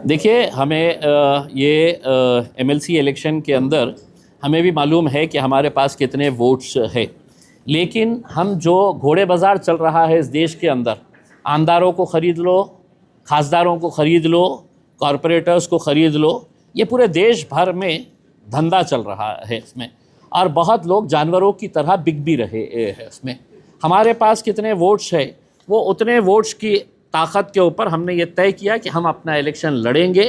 देखिए, हमें ये एमएलसी इलेक्शन के अंदर हमें भी मालूम है कि हमारे पास कितने वोट्स है, लेकिन हम जो घोड़े बाज़ार चल रहा है इस देश के अंदर, आमदारों को ख़रीद लो, खासदारों को ख़रीद लो, कॉरपोरेटर्स को ख़रीद लो, ये पूरे देश भर में धंधा चल रहा है इसमें, और बहुत लोग जानवरों की तरह बिक भी रहे हैं इसमें। हमारे पास कितने वोट्स है, वो उतने वोट्स की ताकत के ऊपर हमने ये तय किया कि हम अपना इलेक्शन लड़ेंगे,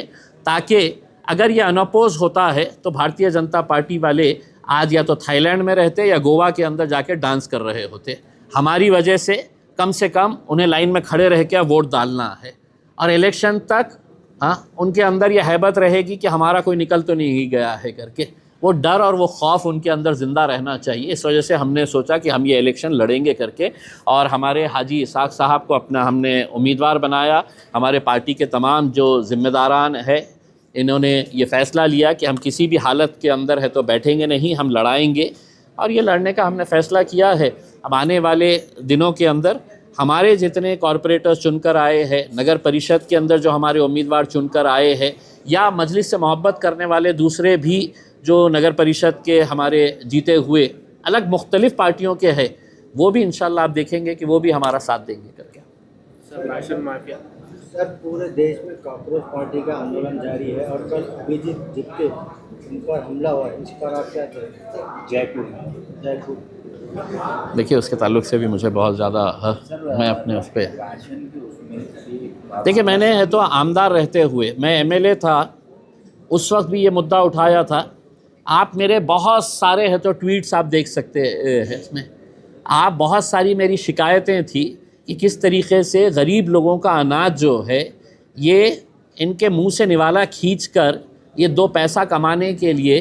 ताकि अगर ये अनअपोज होता है तो भारतीय जनता पार्टी वाले आज या तो थाईलैंड में रहते या गोवा के अंदर जाके डांस कर रहे होते। हमारी वजह से कम उन्हें लाइन में खड़े रह के वोट डालना है, और इलेक्शन तक उनके अंदर ये हैबत रहेगी कि हमारा कोई निकल तो नहीं गया है करके। वो डर और वो खौफ उनके अंदर ज़िंदा रहना चाहिए। इस वजह से हमने सोचा कि हम ये इलेक्शन लड़ेंगे करके, और हमारे हाजी इसाक साहब को अपना हमने उम्मीदवार बनाया। हमारे पार्टी के तमाम जो ज़िम्मेदारान है, इन्होंने ये फ़ैसला लिया कि हम किसी भी हालत के अंदर है तो बैठेंगे नहीं, हम लड़ाएंगे, और ये लड़ने का हमने फ़ैसला किया है। अब आने वाले दिनों के अंदर हमारे जितने कॉरपोरेटर्स चुनकर आए हैं, नगर परिषद के अंदर जो हमारे उम्मीदवार चुनकर आए हैं, या मजलिस से मोहब्बत करने वाले दूसरे भी जो नगर परिषद के हमारे जीते हुए अलग मुख्तलिफ़ पार्टियों के हैं, वो भी इंशाल्लाह आप देखेंगे कि वो भी हमारा साथ देंगे करके। सर, राशन माफिया सर, पूरे देश में कॉकरोच पार्टी का आंदोलन जारी है और कल अभिजीत जित्ते उन पर हमला हुआ है, इस पर आप क्या कहें? जयपुर देखिए, उसके ताल्लुक से भी मुझे बहुत ज़्यादा मैं अपने उस पर देखिए, मैंने है तो आमदार रहते हुए मैं एमएलए था, उस वक्त भी ये मुद्दा उठाया था। आप मेरे बहुत सारे है तो ट्वीट्स आप देख सकते हैं इसमें। आप बहुत सारी मेरी शिकायतें थी कि किस तरीक़े से गरीब लोगों का अनाज जो है, ये इनके मुंह से निवाला खींचकर ये दो पैसा कमाने के लिए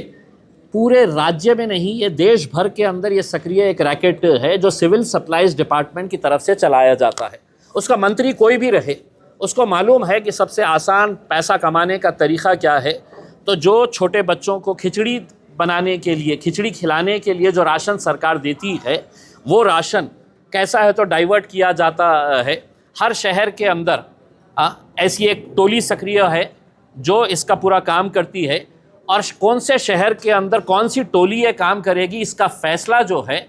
पूरे राज्य में नहीं, ये देश भर के अंदर ये सक्रिय एक रैकेट है जो सिविल सप्लाईज़ डिपार्टमेंट की तरफ से चलाया जाता है। उसका मंत्री कोई भी रहे, उसको मालूम है कि सबसे आसान पैसा कमाने का तरीक़ा क्या है। तो जो छोटे बच्चों को खिचड़ी बनाने के लिए, खिचड़ी खिलाने के लिए जो राशन सरकार देती है, वो राशन कैसा है तो डाइवर्ट किया जाता है। हर शहर के अंदर ऐसी एक टोली सक्रिय है जो इसका पूरा काम करती है, और कौन से शहर के अंदर कौन सी टोली ये काम करेगी, इसका फ़ैसला जो है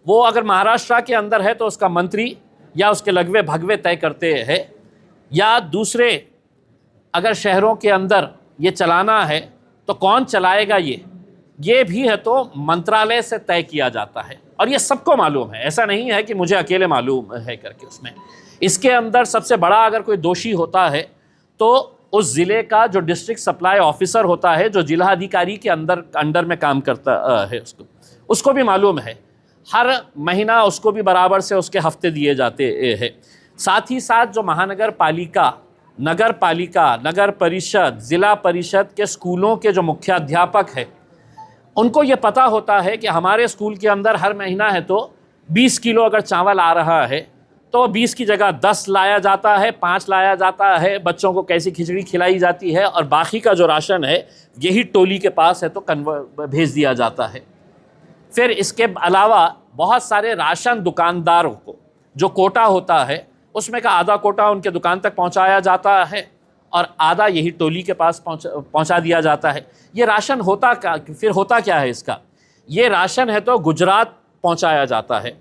वो अगर महाराष्ट्र के अंदर है तो उसका मंत्री या उसके लगवे भगवे तय करते हैं, या दूसरे अगर शहरों के अंदर ये चलाना है तो कौन चलाएगा, ये भी है तो मंत्रालय से तय किया जाता है। और ये सबको मालूम है, ऐसा नहीं है कि मुझे अकेले मालूम है करके। उसमें इसके अंदर सबसे बड़ा अगर कोई दोषी होता है तो उस ज़िले का जो डिस्ट्रिक्ट सप्लाई ऑफिसर होता है, जो जिला अधिकारी के अंडर में काम करता है, उसको भी मालूम है। हर महीना उसको भी बराबर से उसके हफ्ते दिए जाते हैं। साथ ही साथ जो महानगर पालिका, नगर पालिका, नगर परिषद, ज़िला परिषद के स्कूलों के जो मुख्याध्यापक है, उनको ये पता होता है कि हमारे स्कूल के अंदर हर महीना है तो 20 किलो अगर चावल आ रहा है तो 20 की जगह 10 लाया जाता है, 5 लाया जाता है, बच्चों को कैसी खिचड़ी खिलाई जाती है, और बाकी का जो राशन है यही टोली के पास है तो भेज दिया जाता है। फिर इसके अलावा बहुत सारे राशन दुकानदारों को जो कोटा होता है, उसमें का आधा कोटा उनके दुकान तक पहुंचाया जाता है और आधा यही टोली के पास पहुंचा दिया जाता है। ये राशन होता क्या है इसका? ये राशन है तो गुजरात पहुंचाया जाता है,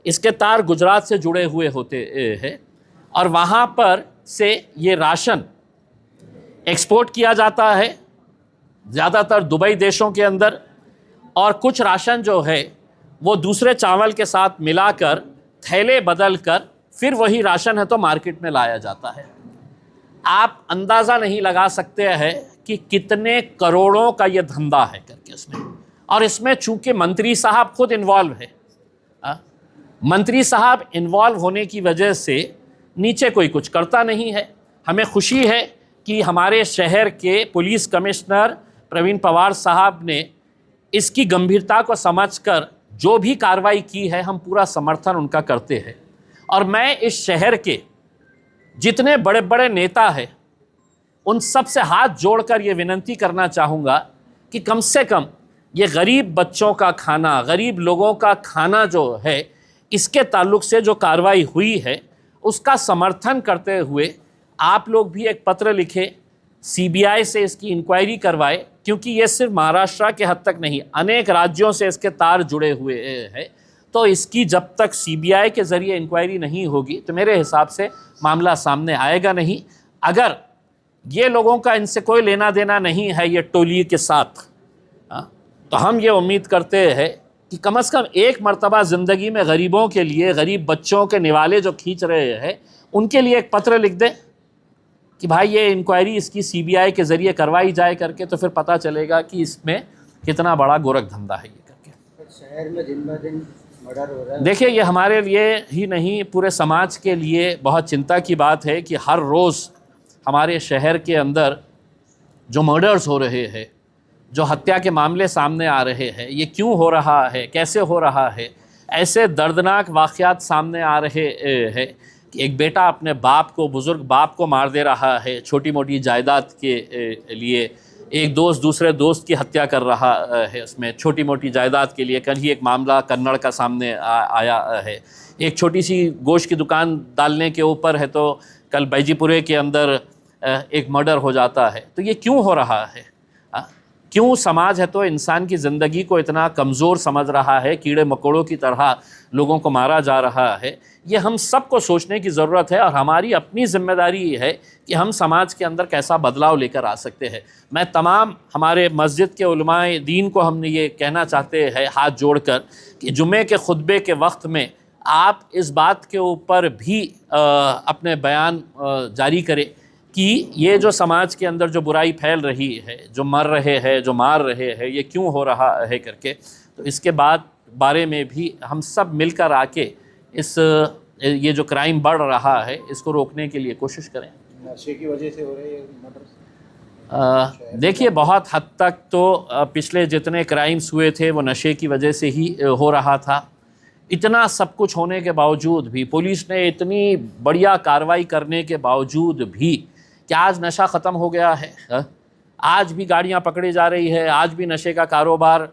इसके तार गुजरात से जुड़े हुए होते हैं, और वहाँ पर से ये राशन एक्सपोर्ट किया जाता है ज़्यादातर दुबई देशों के अंदर, और कुछ राशन जो है वो दूसरे चावल के साथ मिलाकर थैले बदल कर फिर वही राशन है तो मार्केट में लाया जाता है। आप अंदाज़ा नहीं लगा सकते हैं कि कितने करोड़ों का ये धंधा है करके इसमें। और इसमें चूंकि मंत्री साहब खुद इन्वॉल्व है, मंत्री साहब इन्वॉल्व होने की वजह से नीचे कोई कुछ करता नहीं है। हमें खुशी है कि हमारे शहर के पुलिस कमिश्नर प्रवीण पवार साहब ने इसकी गंभीरता को समझकर जो भी कार्रवाई की है, हम पूरा समर्थन उनका करते हैं। और मैं इस शहर के जितने बड़े बड़े नेता हैं, उन सब से हाथ जोड़कर ये विनती करना चाहूँगा कि कम से कम ये गरीब बच्चों का खाना, गरीब लोगों का खाना जो है, इसके ताल्लुक से जो कार्रवाई हुई है उसका समर्थन करते हुए आप लोग भी एक पत्र लिखें, सीबीआई से इसकी इंक्वायरी करवाए, क्योंकि ये सिर्फ महाराष्ट्र के हद तक नहीं, अनेक राज्यों से इसके तार जुड़े हुए हैं। तो इसकी जब तक सीबीआई के ज़रिए इंक्वायरी नहीं होगी तो मेरे हिसाब से मामला सामने आएगा नहीं। अगर ये लोगों का इनसे कोई लेना देना नहीं है ये टोली के साथ, तो हम ये उम्मीद करते हैं कि कम से कम एक मर्तबा ज़िंदगी में गरीबों के लिए, गरीब बच्चों के निवाले जो खींच रहे हैं उनके लिए एक पत्र लिख दें कि भाई ये इंक्वायरी इसकी सीबीआई के ज़रिए करवाई जाए करके, तो फिर पता चलेगा कि इसमें कितना बड़ा गोरख धंधा है ये करके। शहर में दिन ब दिन मर्डर हो रहा है। देखिए, ये हमारे लिए ही नहीं पूरे समाज के लिए बहुत चिंता की बात है कि हर रोज़ हमारे शहर के अंदर जो मर्डर्स हो रहे हैं, जो हत्या के मामले सामने आ रहे हैं, ये क्यों हो रहा है, कैसे हो रहा है। ऐसे दर्दनाक वाक़यात सामने आ रहे हैं कि एक बेटा अपने बाप को, बुज़ुर्ग बाप को मार दे रहा है छोटी मोटी जायदाद के लिए। एक दोस्त दूसरे दोस्त की हत्या कर रहा है उसमें छोटी मोटी जायदाद के लिए। कल ही एक मामला कन्नड़ का सामने आया है, एक छोटी सी गोश्त की दुकान डालने के ऊपर है, तो कल बैजीपुरे के अंदर एक मर्डर हो जाता है। तो ये क्यों हो रहा है? क्यों समाज है तो इंसान की ज़िंदगी को इतना कमज़ोर समझ रहा है, कीड़े मकोड़ों की तरह लोगों को मारा जा रहा है? ये हम सबको सोचने की ज़रूरत है और हमारी अपनी ज़िम्मेदारी है कि हम समाज के अंदर कैसा बदलाव लेकर आ सकते हैं। मैं तमाम हमारे मस्जिद के उलमाए दीन को हमने ये कहना चाहते हैं हाथ जोड़कर कि जुमे के खुतबे के वक्त में आप इस बात के ऊपर भी अपने बयान जारी करें कि ये जो समाज के अंदर जो बुराई फैल रही है, जो मर रहे हैं, जो मार रहे हैं, ये क्यों हो रहा है करके। तो इसके बारे में भी हम सब मिलकर आके ये जो क्राइम बढ़ रहा है इसको रोकने के लिए कोशिश करें। नशे की वजह से हो रहे हैं मर्डर? देखिए, बहुत हद तक तो पिछले जितने क्राइम्स हुए थे वो नशे की वजह से ही हो रहा था। इतना सब कुछ होने के बावजूद भी, पुलिस ने इतनी बढ़िया कार्रवाई करने के बावजूद भी, क्या आज नशा ख़त्म हो गया है? आज भी गाड़ियां पकड़ी जा रही है, आज भी नशे का कारोबार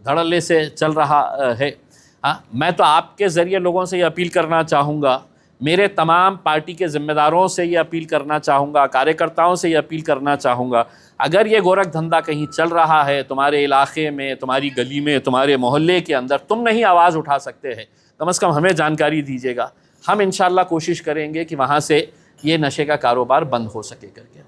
धड़ल्ले से चल रहा है। मैं तो आपके ज़रिए लोगों से ये अपील करना चाहूँगा, मेरे तमाम पार्टी के ज़िम्मेदारों से ये अपील करना चाहूँगा, कार्यकर्ताओं से ये अपील करना चाहूँगा, अगर ये गोरख धंधा कहीं चल रहा है तुम्हारे इलाके में, तुम्हारी गली में, तुम्हारे मोहल्ले के अंदर, तुम नहीं आवाज़ उठा सकते हैं, कम से कम हमें जानकारी दीजिएगा। हम इंशाअल्लाह कोशिश करेंगे कि वहाँ से ये नशे का कारोबार बंद हो सके करके।